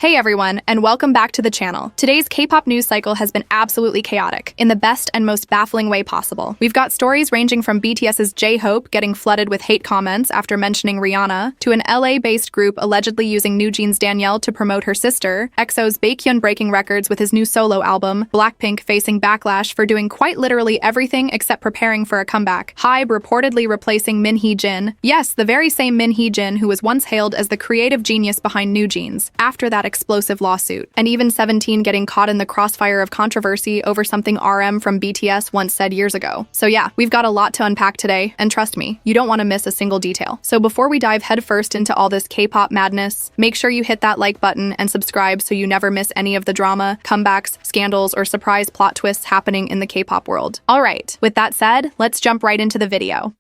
Hey everyone, and welcome back to the channel. Today's K-pop news cycle has been absolutely chaotic, in the best and most baffling way possible. We've got stories ranging from BTS's J-Hope getting flooded with hate comments after mentioning Rihanna, to an LA-based group allegedly using NEWJEANS Danielle to promote her sister, EXO's BAEK breaking records with his new solo album, Blackpink facing backlash for doing quite literally everything except preparing for a comeback, HYBE reportedly replacing Jin. Yes, the very same Jin who was once hailed as the creative genius behind NEWJEANS, after that explosive lawsuit, and even 17 getting caught in the crossfire of controversy over something RM from BTS once said years ago. So yeah, we've got a lot to unpack today, and trust me, you don't want to miss a single detail. So before we dive headfirst into all this K-pop madness, make sure you hit that like button and subscribe so you never miss any of the drama, comebacks, scandals, or surprise plot twists happening in the K-pop world. Alright, with that said, let's jump right into the video.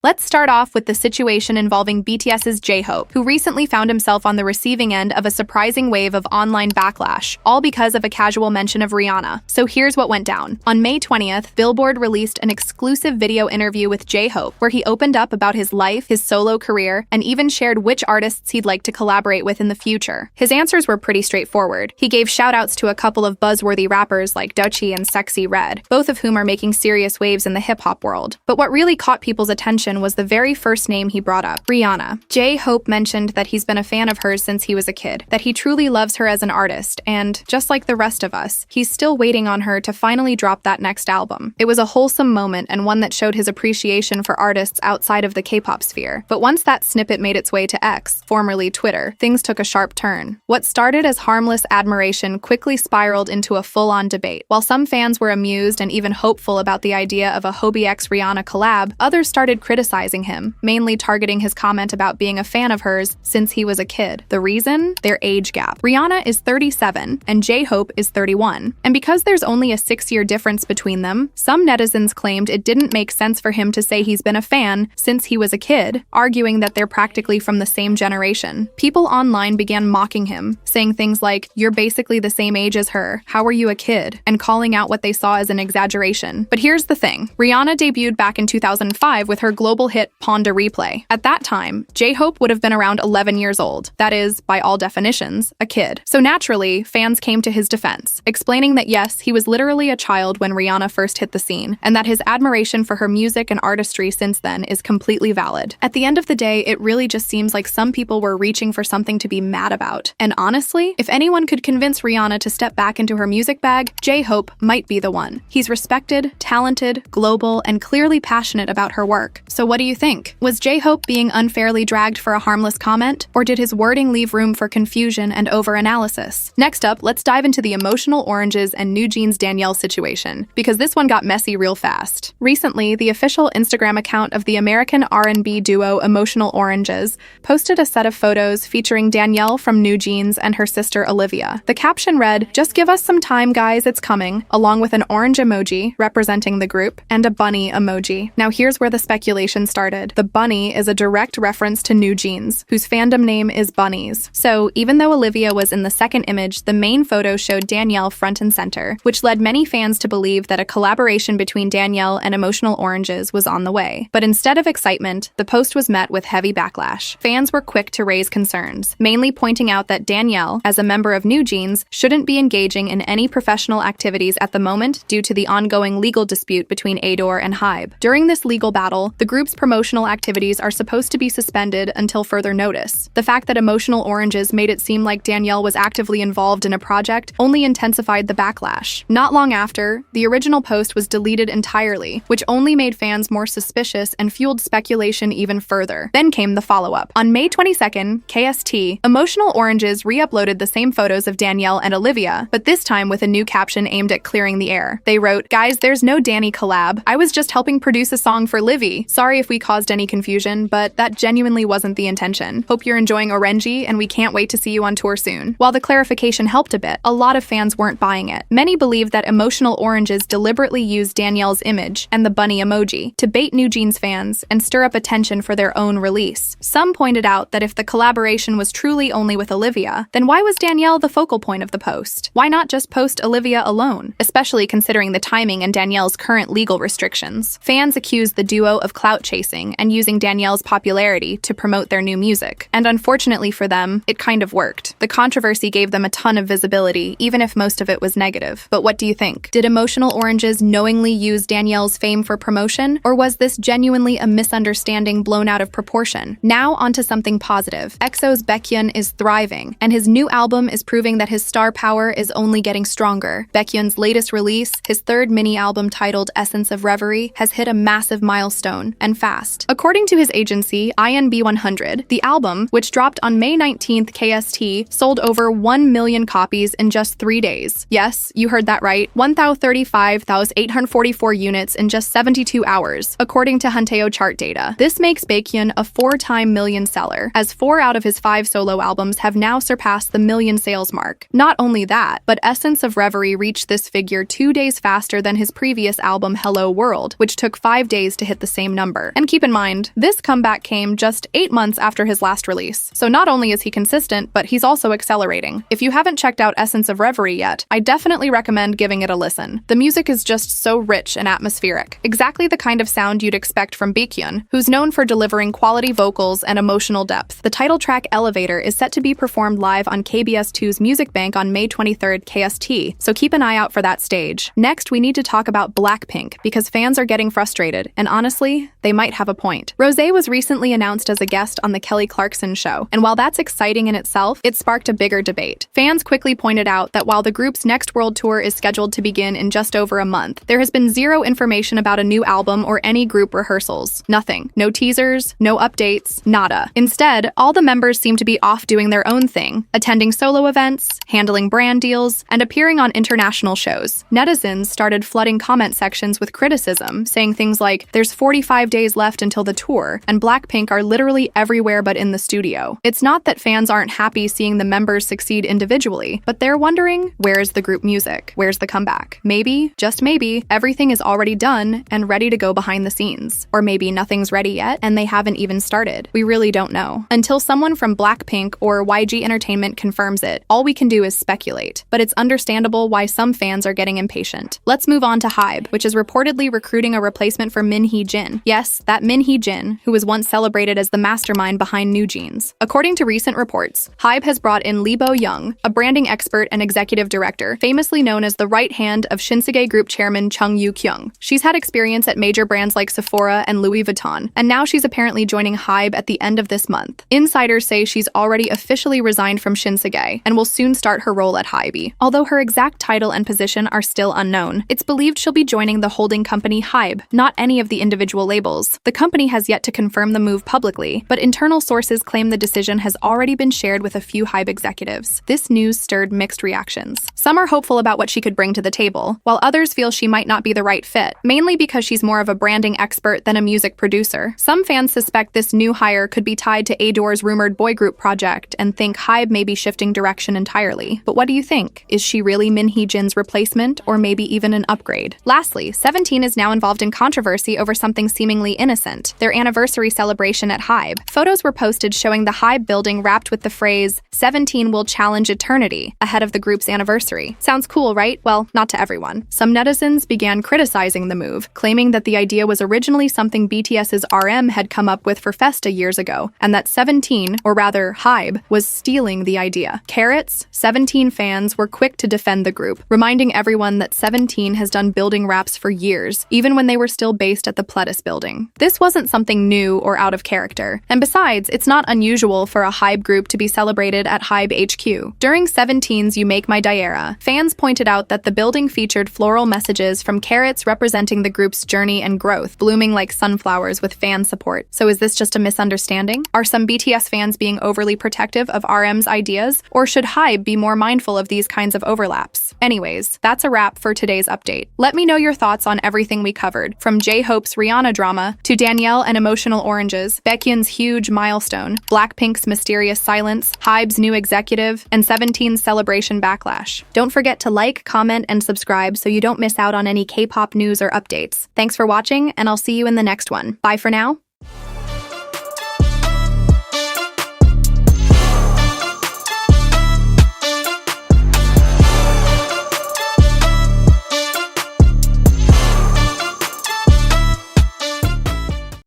Let's start off with the situation involving BTS's J-Hope, who recently found himself on the receiving end of a surprising wave of online backlash, all because of a casual mention of Rihanna. So here's what went down. On May 20th, Billboard released an exclusive video interview with J-Hope, where he opened up about his life, his solo career, and even shared which artists he'd like to collaborate with in the future. His answers were pretty straightforward. He gave shoutouts to a couple of buzzworthy rappers like Doechii and Sexy Red, both of whom are making serious waves in the hip-hop world. But what really caught people's attention was the very first name he brought up, Rihanna. J-Hope mentioned that he's been a fan of hers since he was a kid, that he truly loves her as an artist, and, just like the rest of us, he's still waiting on her to finally drop that next album. It was a wholesome moment and one that showed his appreciation for artists outside of the K-pop sphere. But once that snippet made its way to X, formerly Twitter, things took a sharp turn. What started as harmless admiration quickly spiraled into a full-on debate. While some fans were amused and even hopeful about the idea of a HYBE x Rihanna collab, others started criticizing him, mainly targeting his comment about being a fan of hers since he was a kid. The reason? Their age gap. Rihanna is 37 and J-Hope is 31. And because there's only a 6-year difference between them, some netizens claimed it didn't make sense for him to say he's been a fan since he was a kid, arguing that they're practically from the same generation. People online began mocking him, saying things like, "You're basically the same age as her, how are you a kid?" and calling out what they saw as an exaggeration. But here's the thing. Rihanna debuted back in 2005 with her global hit Pon de Replay. At that time, J-Hope would have been around 11 years old. That is, by all definitions, a kid. So naturally, fans came to his defense, explaining that yes, he was literally a child when Rihanna first hit the scene, and that his admiration for her music and artistry since then is completely valid. At the end of the day, it really just seems like some people were reaching for something to be mad about. And honestly, if anyone could convince Rihanna to step back into her music bag, J-Hope might be the one. He's respected, talented, global, and clearly passionate about her work. So what do you think? Was J-Hope being unfairly dragged for a harmless comment, or did his wording leave room for confusion and over-analysis? Next up, let's dive into the emotional oranges and NEWJEANS Danielle situation, because this one got messy real fast. Recently, the official Instagram account of the American R&B duo Emotional Oranges posted a set of photos featuring Danielle from NEWJEANS and her sister Olivia. The caption read, "Just give us some time, guys, it's coming," along with an orange emoji representing the group and a bunny emoji. Now here's where the speculation started. The bunny is a direct reference to NEWJEANS, whose fandom name is Bunnies. So even though Olivia was in the second image, the main photo showed Danielle front and center, which led many fans to believe that a collaboration between Danielle and Emotional Oranges was on the way. But instead of excitement, the post was met with heavy backlash. Fans were quick to raise concerns, mainly pointing out that Danielle, as a member of NEWJEANS, shouldn't be engaging in any professional activities at the moment due to the ongoing legal dispute between Adore and HYBE. During this legal battle, the group's promotional activities are supposed to be suspended until further notice. The fact that Emotional Oranges made it seem like Danielle was actively involved in a project only intensified the backlash. Not long after, the original post was deleted entirely, which only made fans more suspicious and fueled speculation even further. Then came the follow-up. On May 22nd, KST, Emotional Oranges re-uploaded the same photos of Danielle and Olivia, but this time with a new caption aimed at clearing the air. They wrote, "Guys, there's no Danny collab. I was just helping produce a song for Livy. Sorry Sorry if we caused any confusion, but that genuinely wasn't the intention. Hope you're enjoying ORNAGES, and we can't wait to see you on tour soon. While the clarification helped a bit, a lot of fans weren't buying it. Many believe that emotional oranges deliberately used Danielle's image and the bunny emoji to bait NEWJEANS fans and stir up attention for their own release. Some pointed out that if the collaboration was truly only with Olivia, then why was Danielle the focal point of the post? Why not just post Olivia alone? Especially considering the timing and Danielle's current legal restrictions. Fans accused the duo of clout chasing and using Danielle's popularity to promote their new music. And unfortunately for them, it kind of worked. The controversy gave them a ton of visibility, even if most of it was negative. But what do you think? Did emotional oranges knowingly use Danielle's fame for promotion, or was this genuinely a misunderstanding blown out of proportion? Now onto something positive. EXO's BAEK is thriving, and his new album is proving that his star power is only getting stronger. BAEK's latest release, his third mini-album titled Essence of Reverie, has hit a massive milestone, and fast. According to his agency, HYUN B100, the album, which dropped on May 19th KST, sold over 1 million copies in just 3 days. Yes, you heard that right. 1,035,844 units in just 72 hours, according to Hunteo chart data. This makes BAEK a 4-time million seller, as 4 out of his 5 solo albums have now surpassed the million sales mark. Not only that, but Essence of Reverie reached this figure 2 days faster than his previous album Hello World, which took 5 days to hit the same number. And keep in mind, this comeback came just 8 months after his last release. So not only is he consistent, but he's also accelerating. If you haven't checked out Essence of Reverie yet, I definitely recommend giving it a listen. The music is just so rich and atmospheric. Exactly the kind of sound you'd expect from BAEK, who's known for delivering quality vocals and emotional depth. The title track Elevator is set to be performed live on KBS2's Music Bank on May 23rd KST, so keep an eye out for that stage. Next, we need to talk about Blackpink, because fans are getting frustrated, and honestly, they might have a point. Rosé was recently announced as a guest on The Kelly Clarkson Show, and while that's exciting in itself, it sparked a bigger debate. Fans quickly pointed out that while the group's next world tour is scheduled to begin in just over a month, there has been zero information about a new album or any group rehearsals. Nothing. No teasers, no updates, nada. Instead, all the members seem to be off doing their own thing, attending solo events, handling brand deals, and appearing on international shows. Netizens started flooding comment sections with criticism, saying things like, "There's 45 days left until the tour, and Blackpink are literally everywhere but in the studio." It's not that fans aren't happy seeing the members succeed individually, but they're wondering, where's the group music? Where's the comeback? Maybe, just maybe, everything is already done and ready to go behind the scenes. Or maybe nothing's ready yet and they haven't even started. We really don't know. Until someone from Blackpink or YG Entertainment confirms it, all we can do is speculate. But it's understandable why some fans are getting impatient. Let's move on to HYBE, which is reportedly recruiting a replacement for Min Hee-jin. Yes, that Min Hee-jin, who was once celebrated as the mastermind behind NEWJEANS. According to recent reports, HYBE has brought in Lee Bo-young, a branding expert and executive director, famously known as the right hand of Shinsegae Group chairman Chung Yoo-kyung. She's had experience at major brands like Sephora and Louis Vuitton, and now she's apparently joining HYBE at the end of this month. Insiders say she's already officially resigned from Shinsegae and will soon start her role at HYBE. Although her exact title and position are still unknown, it's believed she'll be joining the holding company HYBE, not any of the individual labels. The company has yet to confirm the move publicly, but internal sources claim the decision has already been shared with a few HYBE executives. This news stirred mixed reactions. Some are hopeful about what she could bring to the table, while others feel she might not be the right fit, mainly because she's more of a branding expert than a music producer. Some fans suspect this new hire could be tied to Ador's rumored boy group project and think HYBE may be shifting direction entirely. But what do you think? Is she really Min Hee-jin's replacement, or maybe even an upgrade? Lastly, 17 is now involved in controversy over something seemingly innocent: their anniversary celebration at HYBE. Photos were posted showing the HYBE building wrapped with the phrase, "17 will challenge eternity," ahead of the group's anniversary. Sounds cool, right? Well, not to everyone. Some netizens began criticizing the move, claiming that the idea was originally something BTS's RM had come up with for Festa years ago, and that 17, or rather HYBE, was stealing the idea. Carrots, 17 fans were quick to defend the group, reminding everyone that 17 has done building wraps for years, even when they were still based at the Pledis building. This wasn't something new or out of character, and besides, it's not unusual for a HYBE group to be celebrated at HYBE HQ. During 17's You Make My Diera, fans pointed out that the building featured floral messages from carrots representing the group's journey and growth, blooming like sunflowers with fan support. So is this just a misunderstanding? Are some BTS fans being overly protective of RM's ideas, or should HYBE be more mindful of these kinds of overlaps? Anyways, that's a wrap for today's update. Let me know your thoughts on everything we covered, from J-Hope's Rihanna drama drama, to Danielle and emotional oranges, Baekhyun's huge milestone, Blackpink's mysterious silence, HYBE's new executive, and 17's celebration backlash. Don't forget to like, comment, and subscribe so you don't miss out on any K-pop news or updates. Thanks for watching, and I'll see you in the next one. Bye for now.